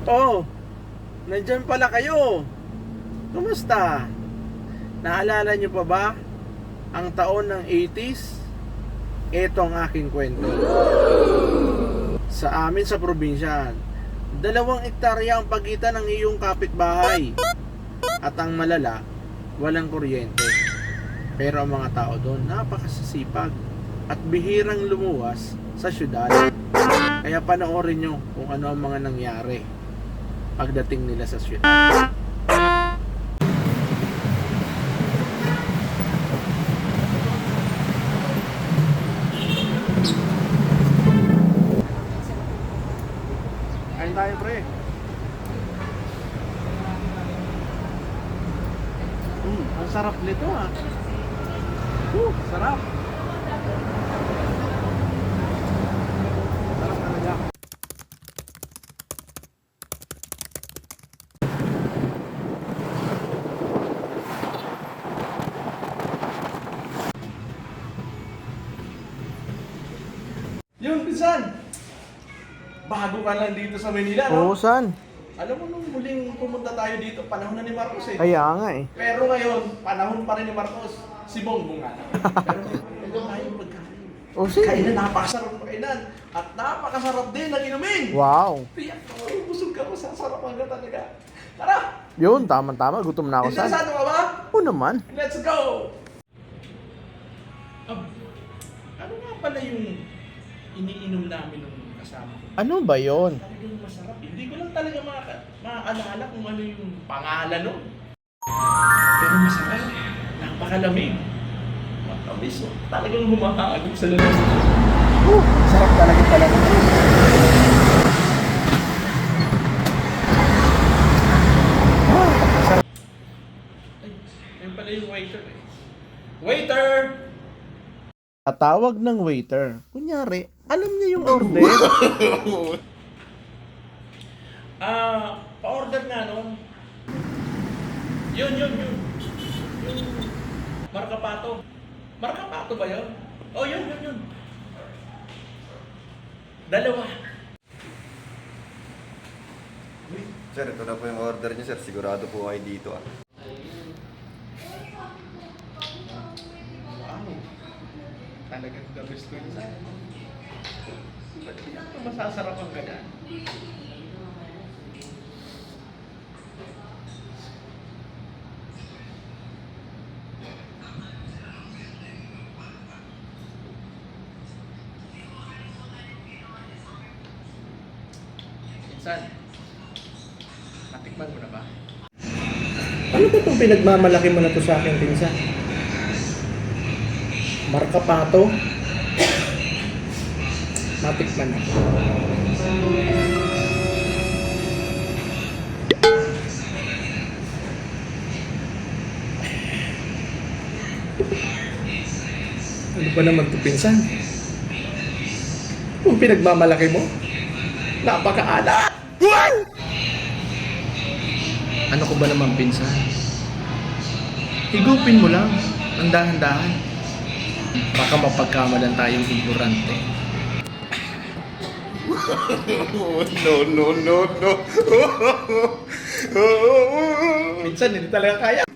Oh, nandyan pala kayo. Kumusta? Naalala nyo pa ba ang taon ng 80s? Ito ang aking kwento. Sa amin sa probinsya, 2 hektarya ang pagitan ng iyong kapitbahay. At ang malala, walang kuryente. Pero ang mga tao doon, napakasasipag at bihirang lumuwas sa syudad. Kaya panoorin nyo kung ano ang mga nangyari pagdating nila sa syudad. Kain tayo, pre. Ang sarap nito, ah. Sarap. Sarap talaga. Yun, pinsan. Bago ka lang dito sa Manila, no? Oo, saan? Alam mo, nung muling pumunta tayo dito, panahon na ni Marcos eh. Kaya nga eh. Pero ngayon, panahon pa rin ni Marcos. Si Bongbong nga. Pero ito tayo pagkain. O sige. Kainan, napakasarap ng kainan. At napakasarap din ng inumin. Wow. Tiyak mo, busog ka, masasarap hanggang talaga. Tara! Yun, tama-tama. Gutom na ako, saan? Interesado ka ba? Oo naman. Let's go! Ano nga pala yung iniinom namin nung kasama ko? Ano ba yun? Talagang masarap. Hindi ko lang talaga maaalala kung ano yung pangalan nun. Pero masarap. Napakalamig. Matamis. Talagang humahagod sa lamig. Sarap talaga. Ay, yun pala yung waiter eh. Waiter! Tatawag ng waiter. Kunyari, alam niya yung order. Pa-order nga nun. Yun. Yung Markapato. Markapato ba yun? Oh, yun. 2. Sir, ito na po yung order niyo, sir. Sigurado po kayo dito, ah. Wow. Talagang the best ko yun sa'yo. Ba't kaya ito masasarap ang ganyan? Insan, natikman mo na ba? Ano ba itong pinagmamalaki mo na to sa akin, pinsan? Markapato? Matikman na. Ano ba naman ito, pinsan? Kung pinagmamalaki mo, napakaalat! Ano ko ba naman, pinsan? Higupin mo lang, ang dahan-dahan. Baka mapagkamalan tayong ignorante. No. Minsan, hindi talaga kaya.